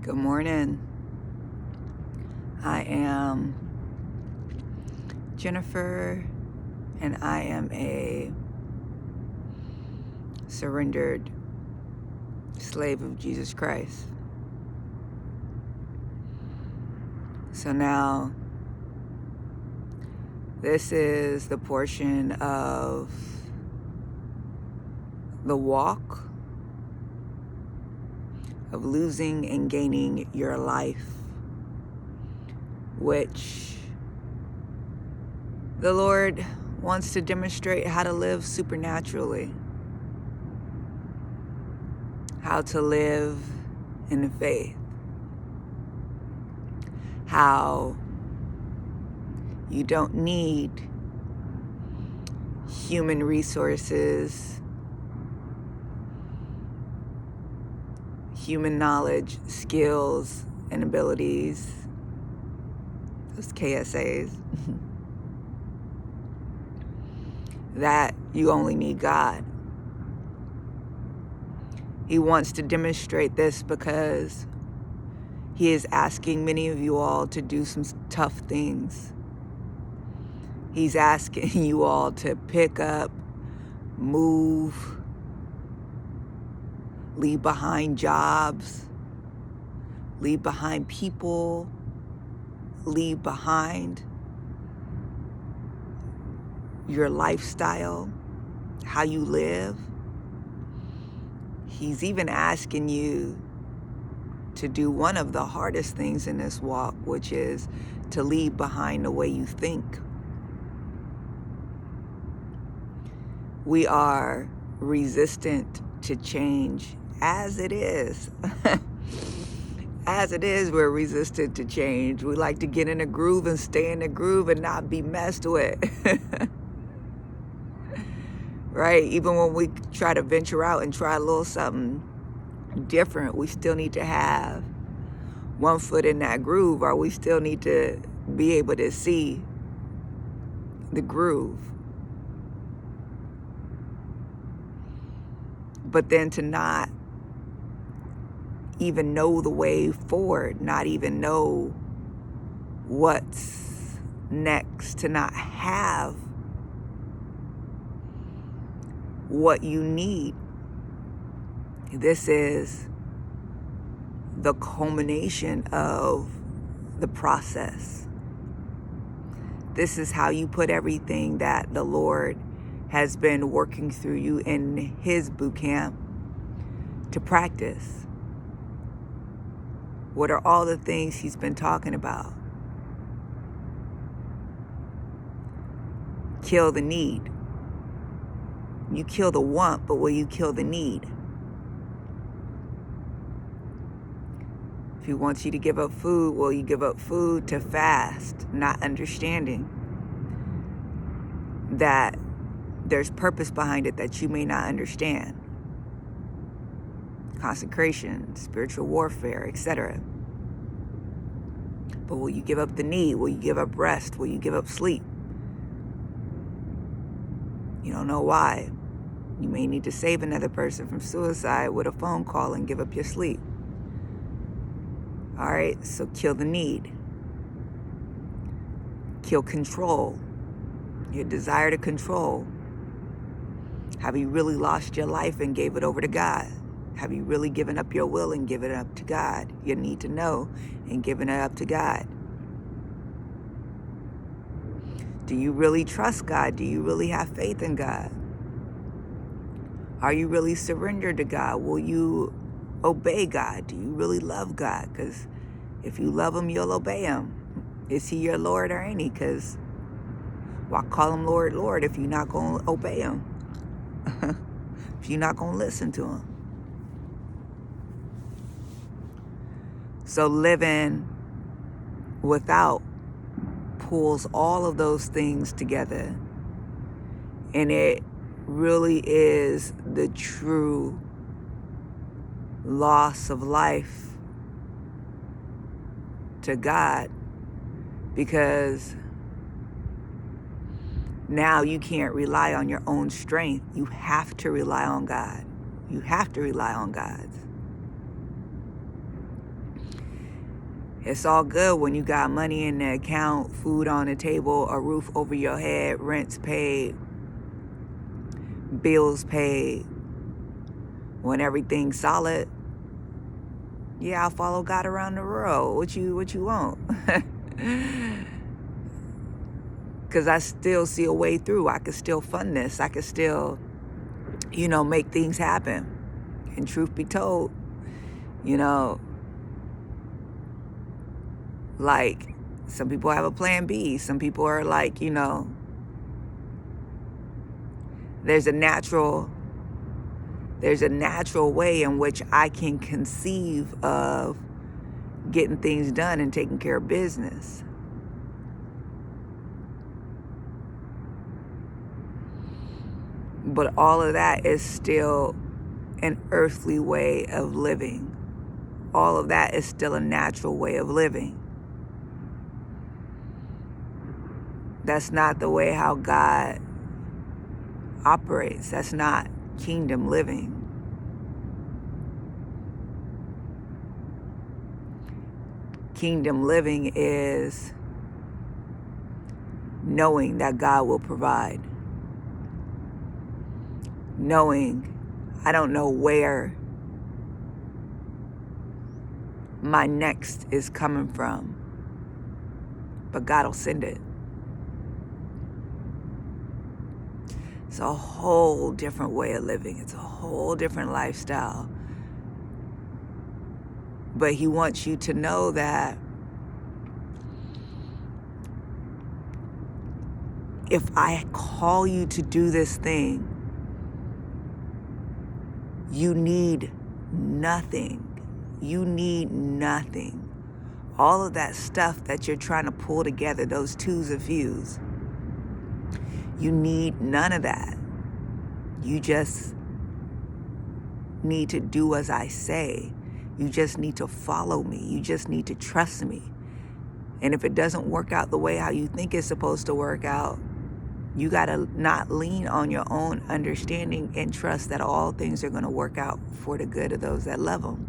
Good morning. I am Jennifer, and I am a surrendered slave of Jesus Christ. So now, this is the portion of the walk of losing and gaining your life, which the Lord wants to demonstrate how to live supernaturally, how to live in faith, how you don't need human resources, human knowledge, skills, and abilities, those KSAs, that you only need God. He wants to demonstrate this because He is asking many of you all to do some tough things. He's asking you all to pick up, move, leave behind jobs, leave behind people, leave behind your lifestyle, how you live. He's even asking you to do one of the hardest things in this walk, which is to leave behind the way you think. We are resistant to change as it is. As it is, we're resistant to change. We like to get in a groove and stay in the groove and not be messed with. Right? Even when we try to venture out and try a little something different, we still need to have one foot in that groove, or we still need to be able to see the groove. But then to not even know the way forward, not even know what's next, to not have what you need. This is the culmination of the process. This is how you put everything that the Lord has been working through you in His boot camp to practice. What are all the things He's been talking about? Kill the need. You kill the want, but will you kill the need? If He wants you to give up food, will you give up food to fast, not understanding that there's purpose behind it that you may not understand? Consecration, spiritual warfare, etc. But will you give up the need? Will you give up rest? Will you give up sleep? You don't know why. You may need to save another person from suicide with a phone call and give up your sleep. All right, so kill the need. Kill control. Your desire to control. Have you really lost your life and gave it over to God? Have you really given up your will and given it up to God? You need to know and given it up to God. Do you really trust God? Do you really have faith in God? Are you really surrendered to God? Will you obey God? Do you really love God? Because if you love Him, you'll obey Him. Is He your Lord or ain't He? Because why call Him Lord, Lord if you're not going to obey Him? If you're not going to listen to Him? So living without pulls all of those things together. And it really is the true loss of life to God, because now you can't rely on your own strength. You have to rely on God. You have to rely on God's. It's all good when you got money in the account, food on the table, a roof over your head, rents paid, bills paid. When everything's solid, yeah, I'll follow God around the world. What you want? Because I still see a way through. I could still fund this. I could still, make things happen. And truth be told, like, some people have a plan B. Some people are like, there's a natural way in which I can conceive of getting things done and taking care of business. But all of that is still an earthly way of living. All of that is still a natural way of living. That's not the way how God operates. That's not kingdom living. Kingdom living is knowing that God will provide. Knowing I don't know where my next is coming from, but God will send it. It's a whole different way of living. It's a whole different lifestyle. But he wants you to know that if I call you to do this thing, you need nothing. You need nothing. All of that stuff that you're trying to pull together, those twos and fews, you need none of that. You just need to do as I say. You just need to follow me. You just need to trust me. And if it doesn't work out the way how you think it's supposed to work out, you got to not lean on your own understanding and trust that all things are going to work out for the good of those that love him.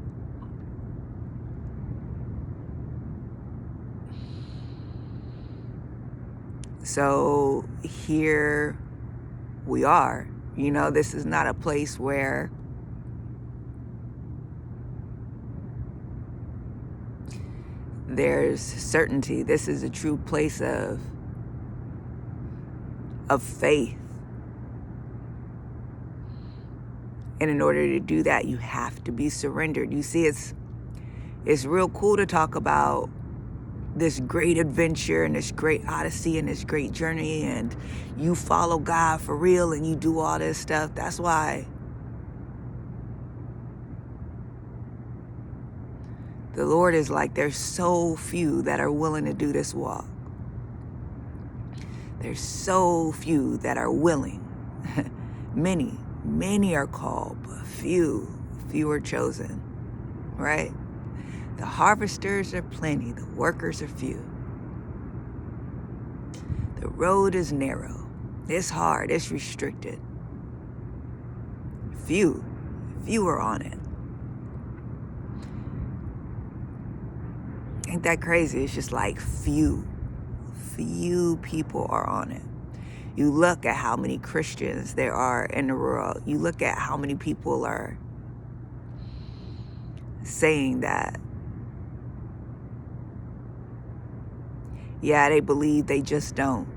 So here we are. This is not a place where there's certainty. This is a true place of faith. And in order to do that, you have to be surrendered. You see, it's real cool to talk about this great adventure and this great odyssey and this great journey, and you follow God for real and you do all this stuff. That's why the Lord is like, there's so few that are willing to do this walk. There's so few that are willing. Many are called, but few are chosen, right? The harvesters are plenty, the workers are few. The road is narrow, it's hard, it's restricted. Few are on it. Ain't that crazy? It's just like few people are on it. You look at how many Christians there are in the world. You look at how many people are saying that, yeah, they believe, they just don't.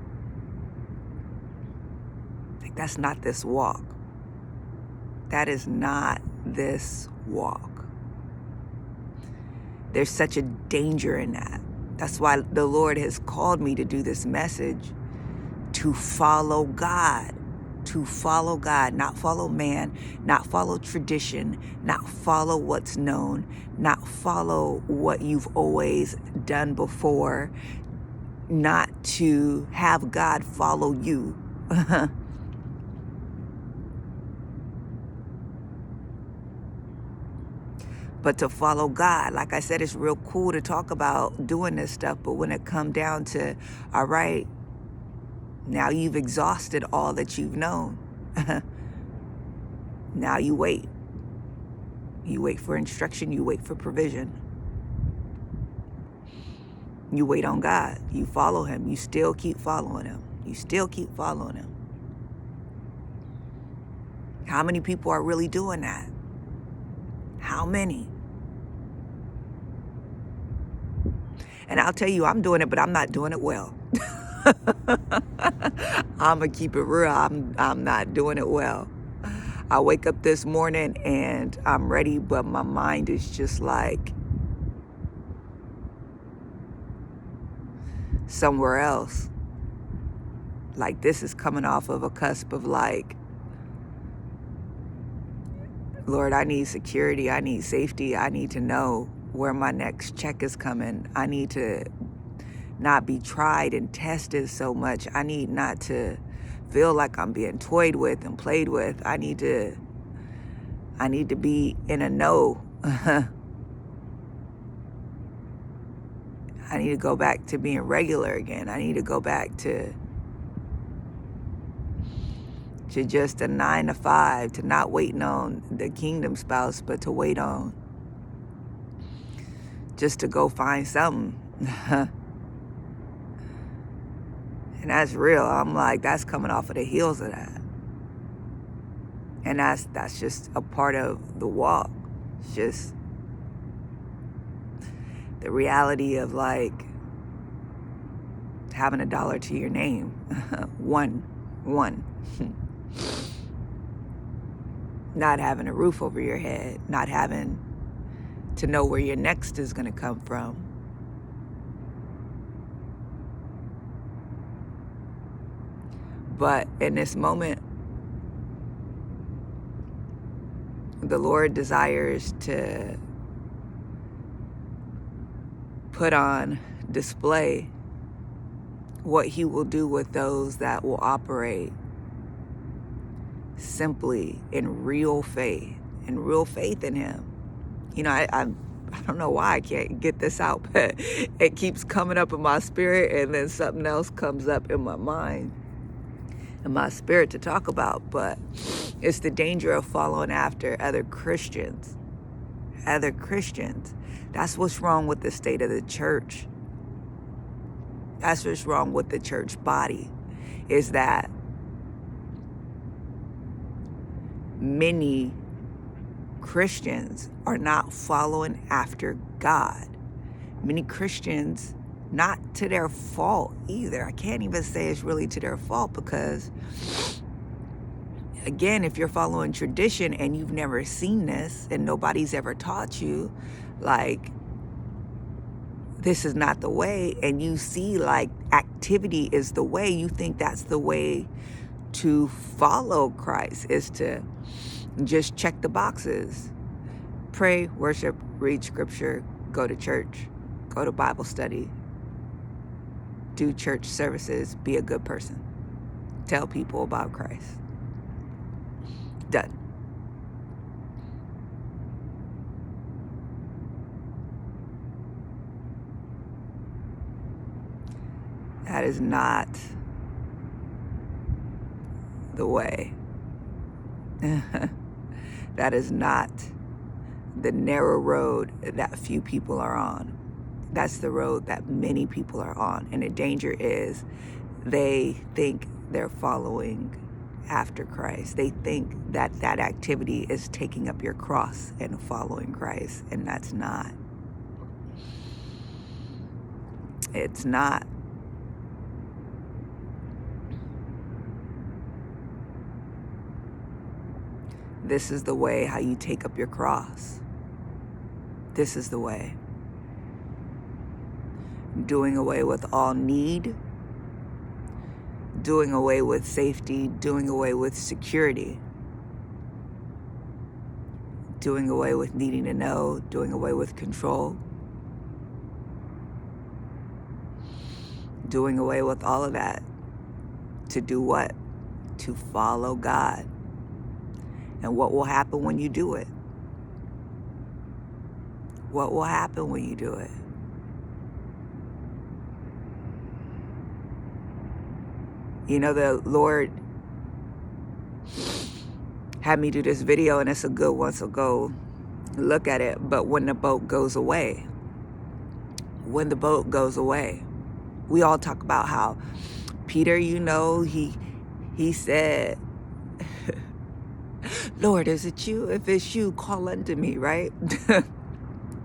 Like, that's not this walk. That is not this walk. There's such a danger in that. That's why the Lord has called me to do this message, to follow God. To follow God, not follow man, not follow tradition, not follow what's known, not follow what you've always done before, not to have God follow you. But to follow God. Like I said, it's real cool to talk about doing this stuff, but when it come down to, all right, now you've exhausted all that you've known. Now you wait. You wait for instruction, you wait for provision. You wait on God. You follow him. You still keep following him. You still keep following him. How many people are really doing that? How many? And I'll tell you, I'm doing it, but I'm not doing it well. I'm going to keep it real. I'm not doing it well. I wake up this morning and I'm ready, but my mind is just like somewhere else. Like this is coming off of a cusp of like, Lord, I need security. I need safety. I need to know where my next check is coming. I need to not be tried and tested so much. I need not to feel like I'm being toyed with and played with. I need to be in a know. I need to go back to being regular again. I need to go back to just a 9 to 5, to not waiting on the kingdom spouse, but to wait on just to go find something. And that's real. I'm like, that's coming off of the heels of that. And that's just a part of the walk. It's just the reality of like having $1 to your name. One. Not having a roof over your head, not having to know where your next is going to come from. But in this moment, the Lord desires to put on display what he will do with those that will operate simply in real faith in him. You know, I don't know why I can't get this out, but it keeps coming up in my spirit, and then something else comes up in my mind and my spirit to talk about. But it's the danger of following after other Christians. That's what's wrong with the state of the church. That's what's wrong with the church body, is that many Christians are not following after God. Many Christians, not to their fault either. I can't even say it's really to their fault, because again, if you're following tradition and you've never seen this and nobody's ever taught you, like, this is not the way, and you see like activity is the way, you think that's the way to follow Christ, is to just check the boxes. Pray, worship, read scripture, go to church, go to Bible study, do church services, be a good person, tell people about Christ. Done. That is not the way. That is not the narrow road that few people are on. That's the road that many people are on. And the danger is they think they're following after Christ. They think that that activity is taking up your cross and following Christ. And that's not. It's not. This is the way how you take up your cross. This is the way. Doing away with all need, doing away with safety, doing away with security, doing away with needing to know, doing away with control, doing away with all of that. To do what? To follow God. And what will happen when you do it? What will happen when you do it? You know, the Lord had me do this video, and it's a good one, so go look at it. But when the boat goes away, when the boat goes away. We all talk about how Peter, he said, Lord, is it you? If it's you, call unto me, right?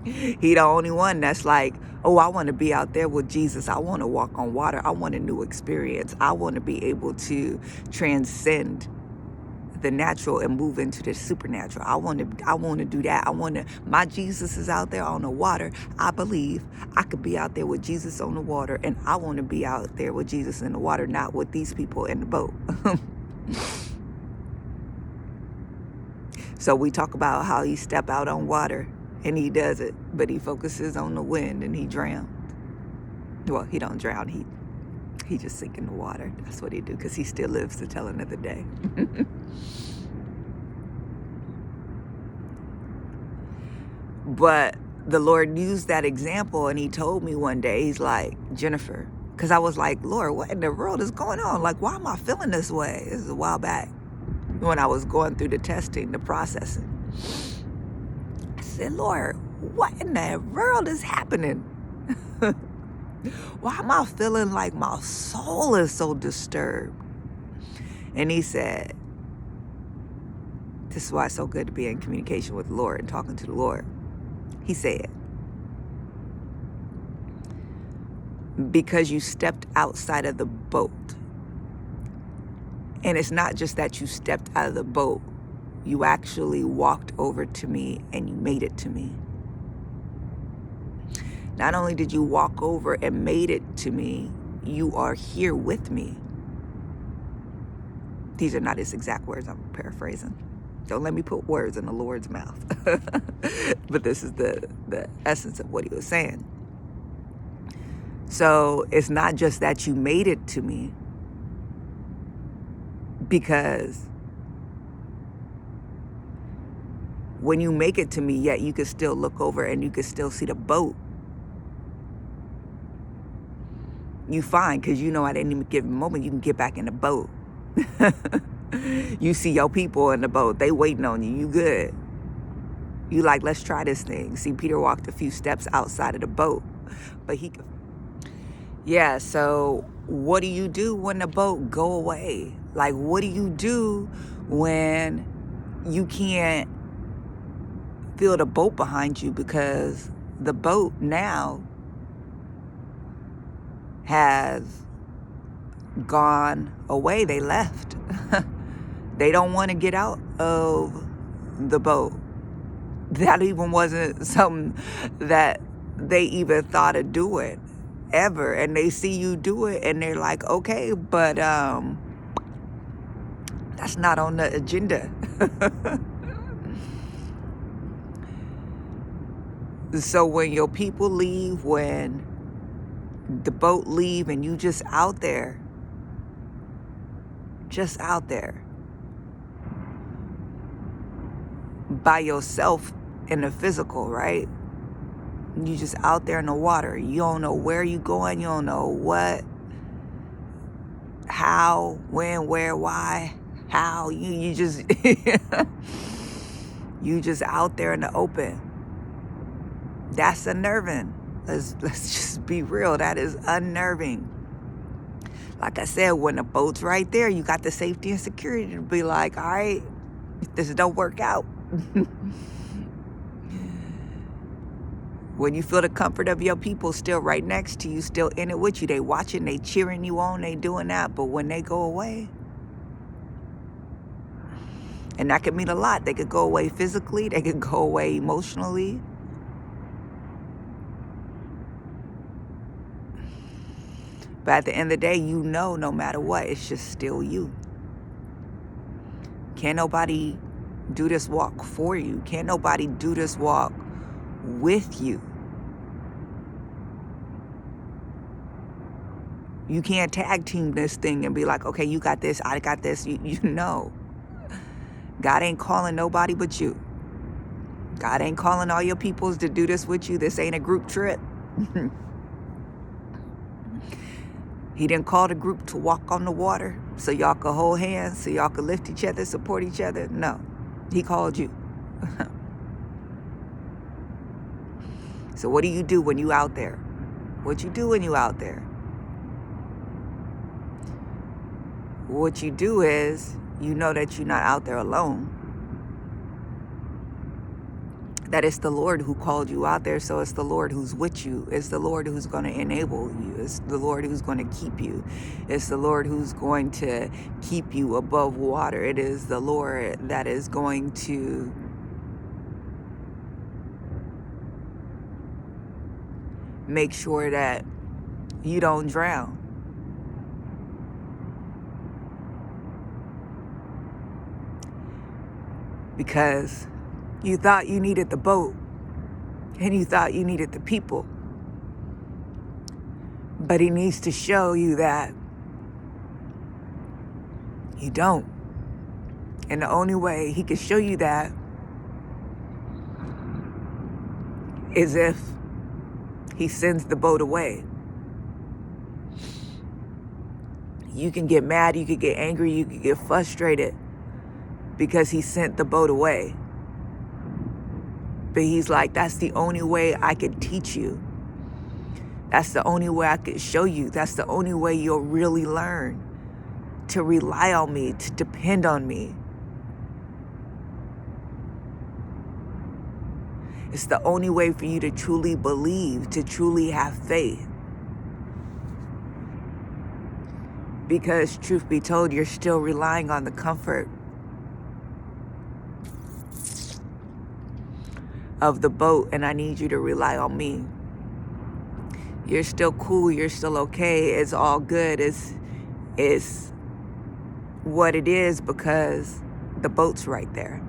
He the only one that's like, oh, I want to be out there with Jesus. I want to walk on water. I want a new experience. I want to be able to transcend the natural and move into the supernatural. I want to do that. My Jesus is out there on the water. I believe I could be out there with Jesus on the water, and I want to be out there with Jesus in the water, not with these people in the boat. So we talk about how he step out on water and he does it, but he focuses on the wind and he drowns. Well, he don't drown. He just sink in the water. That's what he do, because he still lives to tell another day. But the Lord used that example, and he told me one day, he's like, Jennifer, because I was like, Lord, what in the world is going on? Like, why am I feeling this way? This is a while back when I was going through the testing, the processing. I said, Lord, what in the world is happening? Why am I feeling like my soul is so disturbed? And he said, this is why it's so good to be in communication with the Lord and talking to the Lord. He said, because you stepped outside of the boat. And it's not just that you stepped out of the boat. You actually walked over to me and you made it to me. Not only did you walk over and made it to me, you are here with me. These are not his exact words, I'm paraphrasing. Don't let me put words in the Lord's mouth. But this is the essence of what he was saying. So it's not just that you made it to me, because when you make it to me, yet you can still look over and you can still see the boat. You fine, because you know at any given moment you can get back in the boat. You see your people in the boat, they waiting on you. You good. You like, let's try this thing. See, Peter walked a few steps outside of the boat, but he could. Yeah, so what do you do when the boat go away? Like, what do you do when you can't feel the boat behind you, because the boat now has gone away? They left. They don't want to get out of the boat. That even wasn't something that they even thought of doing ever. And they see you do it and they're like, okay, but that's not on the agenda. So when your people leave, when the boat leave and you just out there, by yourself in the physical, right? You just out there in the water. You don't know where you going. You don't know what, how, when, where, why, how. You just you just out there in the open. That's unnerving. Let's just be real. That is unnerving. Like I said, when the boat's right there, you got the safety and security to be like, all right, if this don't work out. When you feel the comfort of your people still right next to you, still in it with you, they watching, they cheering you on, they doing that. But when they go away, and that could mean a lot. They could go away physically, they could go away emotionally. But at the end of the day, you know, no matter what, it's just still you. Can't nobody do this walk for you. Can't nobody do this walk with you. You can't tag team this thing and be like, okay, you got this, I got this. You know. God ain't calling nobody but you. God ain't calling all your peoples to do this with you. This ain't a group trip. He didn't call the group to walk on the water so y'all could hold hands, so y'all could lift each other, support each other. No, he called you. So what do you do when you out there? What you do when you out there? What you do is, you know that you're not out there alone. That it's the Lord who called you out there, so it's the Lord who's with you. It's the Lord who's going to enable you. It's the Lord who's going to keep you. It's the Lord who's going to keep you above water. It is the Lord that is going to make sure that you don't drown. Because you thought you needed the boat and you thought you needed the people. But he needs to show you that you don't. And the only way he can show you that is if he sends the boat away. You can get mad, you could get angry, you could get frustrated because he sent the boat away. But he's like, that's the only way I can teach you. That's the only way I can show you. That's the only way you'll really learn to rely on me, to depend on me. It's the only way for you to truly believe, to truly have faith. Because truth be told, you're still relying on the comfort of the boat, and I need you to rely on me. You're still cool, you're still okay, it's all good, it's what it is because the boat's right there.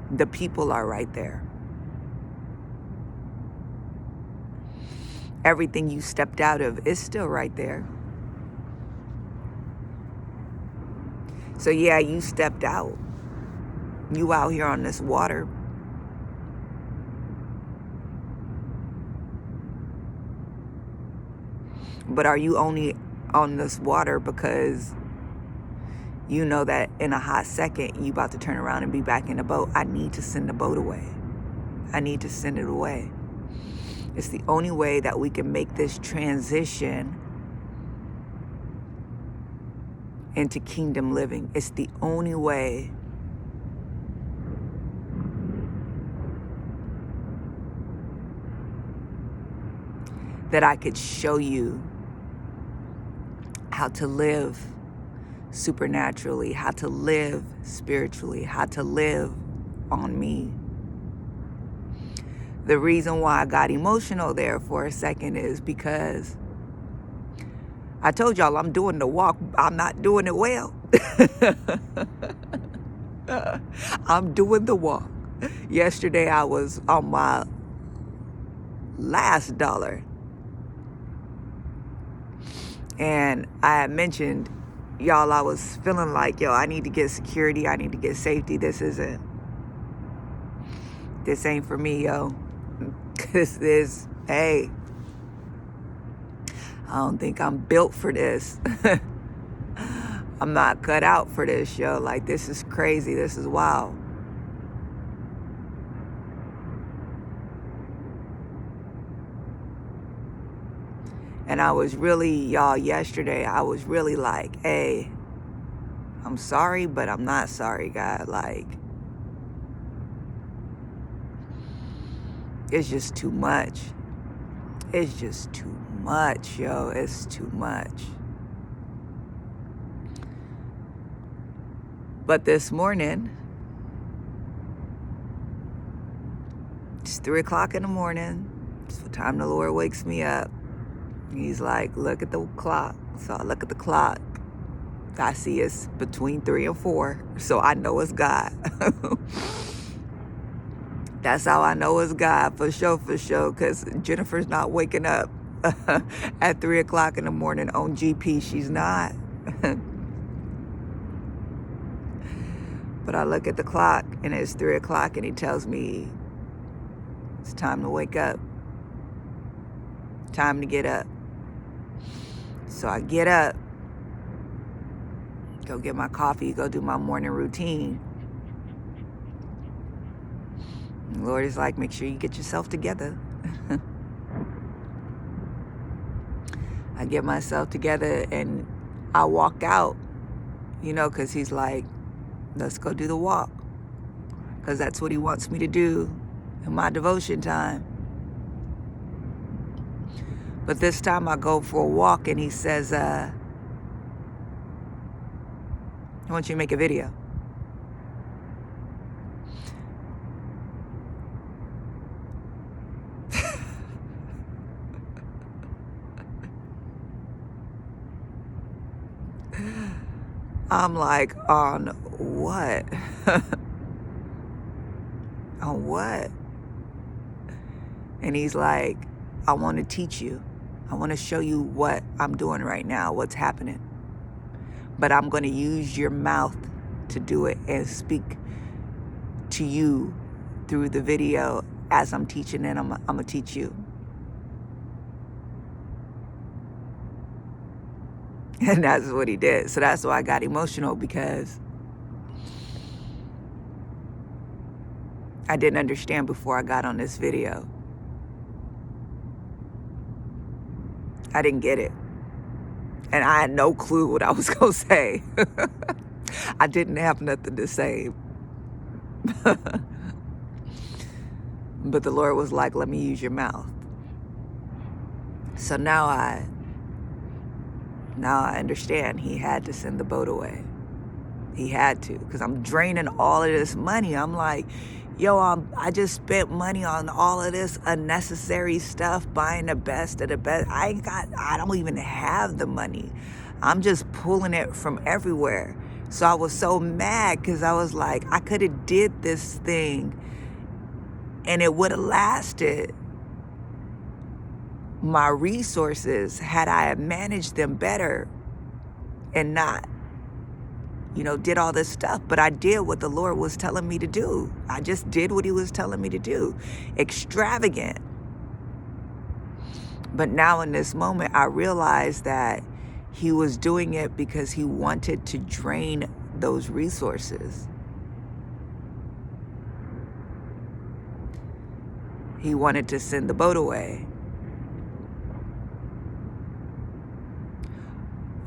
The people are right there. Everything you stepped out of is still right there. So yeah, you stepped out. You out here on this water. But are you only on this water because you know that in a hot second you about to turn around and be back in the boat? I need to send the boat away. I need to send it away. It's the only way that we can make this transition into kingdom living. It's the only way that I could show you how to live supernaturally, how to live spiritually, how to live on me. The reason why I got emotional there for a second is because I told y'all I'm doing the walk. I'm not doing it well. I'm doing the walk. Yesterday I was on my last dollar. And I had mentioned, y'all, I was feeling like, I need to get security. I need to get safety. This ain't for me, yo. Because I don't think I'm built for this. I'm not cut out for this, yo. Like, this is crazy. This is wild. And I was really, y'all, yesterday, I was really like, hey, I'm sorry, but I'm not sorry, God. Like, it's just too much. It's just too much, yo. It's too much. But this morning, it's 3 o'clock in the morning. It's the time the Lord wakes me up. He's like, look at the clock. So I look at the clock. I see it's between 3 and 4. So I know it's God. That's how I know it's God, for sure, because Jennifer's not waking up at 3 o'clock in the morning on GP. She's not. But I look at the clock, and it's 3 o'clock, and he tells me it's time to wake up. Time to get up. So I get up, go get my coffee, go do my morning routine. And the Lord is like, make sure you get yourself together. I get myself together and I walk out, because he's like, let's go do the walk. Because that's what he wants me to do in my devotion time. But this time I go for a walk and he says, I want you to make a video. I'm like, on what? On what? And he's like, I want to teach you. I want to show you what I'm doing right now, what's happening. But I'm going to use your mouth to do it and speak to you through the video as I'm teaching, and I'm going to teach you. And that's what he did. So that's why I got emotional, because I didn't understand before I got on this video. I didn't get it. And I had no clue what I was going to say. I didn't have nothing to say. But the Lord was like, let me use your mouth. So now I understand he had to send the boat away. He had to, because I'm draining all of this money. I'm like, I just spent money on all of this unnecessary stuff, buying the best of the best. I don't even have the money. I'm just pulling it from everywhere. So I was so mad, because I was like, I could have did this thing and it would have lasted my resources had I managed them better and not, did all this stuff. But I did what the Lord was telling me to do. I just did what he was telling me to do. Extravagant. But now in this moment, I realized that he was doing it because he wanted to drain those resources. He wanted to send the boat away.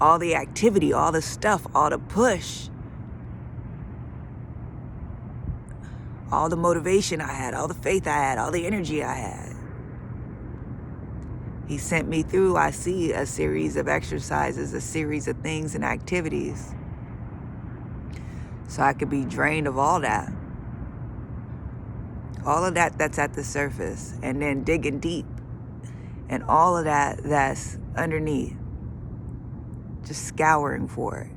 All the activity, all the stuff, all the push, all the motivation I had, all the faith I had, all the energy I had. He sent me through, I see, a series of exercises, a series of things and activities, so I could be drained of all that. All of that that's at the surface, and then digging deep, and all of that that's underneath. Just scouring for it.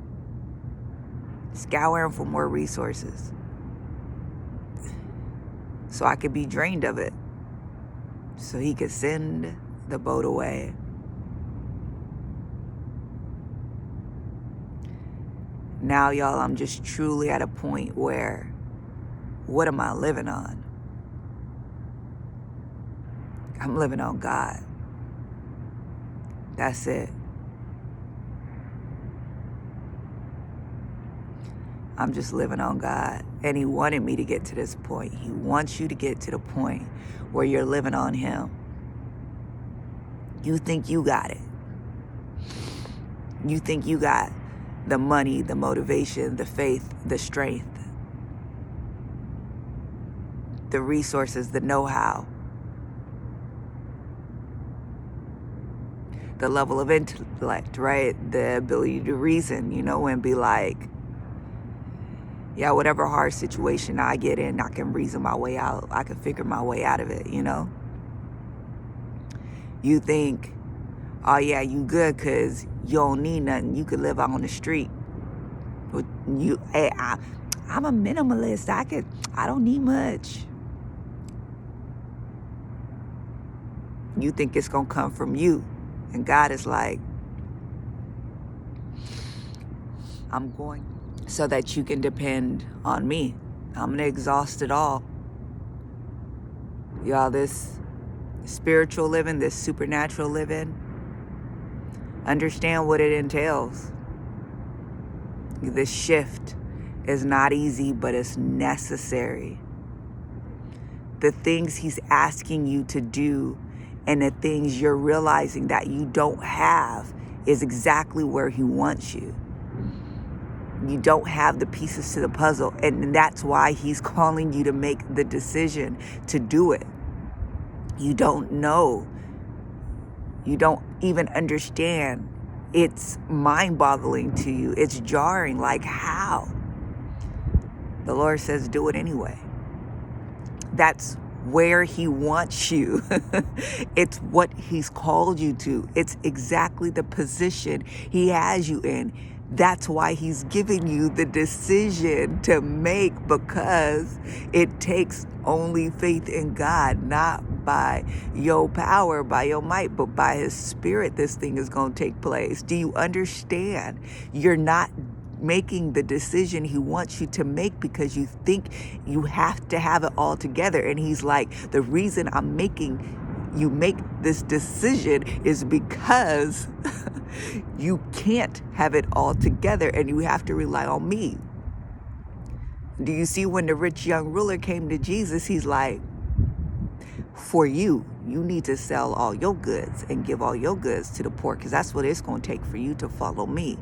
Scouring for more resources. So I could be drained of it. So he could send the boat away. Now, y'all, I'm just truly at a point where, what am I living on? I'm living on God. That's it. I'm just living on God. And he wanted me to get to this point. He wants you to get to the point where you're living on him. You think you got it. You think you got the money, the motivation, the faith, the strength, the resources, the know-how, the level of intellect, right? The ability to reason, and be like, yeah, whatever hard situation I get in, I can reason my way out. I can figure my way out of it, You think, oh yeah, you good because you don't need nothing. You could live out on the street. I'm a minimalist. I don't need much. You think it's going to come from you. And God is like, I'm going so that you can depend on me. I'm going to exhaust it all. Y'all, this spiritual living, this supernatural living, understand what it entails. This shift is not easy, but it's necessary. The things he's asking you to do and the things you're realizing that you don't have is exactly where he wants you. You don't have the pieces to the puzzle, and that's why he's calling you to make the decision to do it. You don't know. You don't even understand. It's mind-boggling to you. It's jarring. Like, how? The Lord says, do it anyway. That's where he wants you. It's what he's called you to. It's exactly the position he has you in. That's why he's giving you the decision to make, because it takes only faith in God, not by your power, by your might, but by his spirit. This thing is going to take place. Do you understand? You're not making the decision he wants you to make because you think you have to have it all together. And he's like, the reason I'm making you make this decision is because you can't have it all together and you have to rely on me. Do you see when the rich young ruler came to Jesus, he's like, for you need to sell all your goods and give all your goods to the poor, because that's what it's going to take for you to follow me.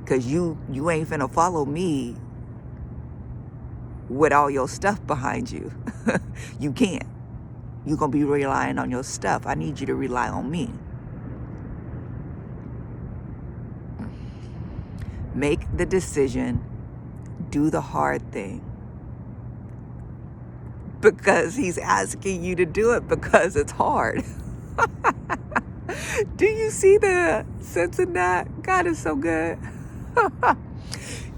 Because you ain't finna follow me with all your stuff behind you. You can't. You're going to be relying on your stuff. I need you to rely on me. Make the decision. Do the hard thing. Because he's asking you to do it because it's hard. Do you see the sense in that? God is so good.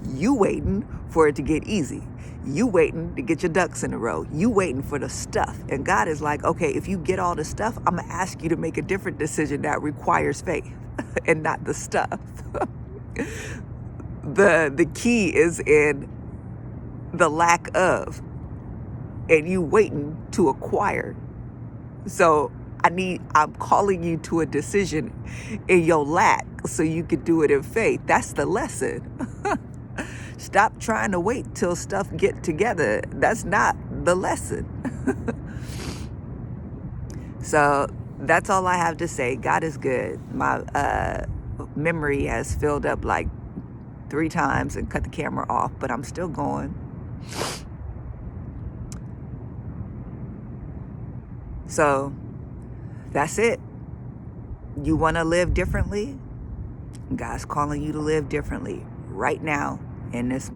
You waiting for it to get easy. You waiting to get your ducks in a row. You waiting for the stuff. And God is like, okay, if you get all the stuff, I'm going to ask you to make a different decision that requires faith and not the stuff. The key is in the lack of, and you waiting to acquire. So I'm calling you to a decision in your lack so you can do it in faith. That's the lesson. Stop trying to wait till stuff get together. That's not the lesson. So that's all I have to say. God is good. My memory has filled up like 3 times and cut the camera off, but I'm still going. So that's it. You want to live differently? God's calling you to live differently right now in this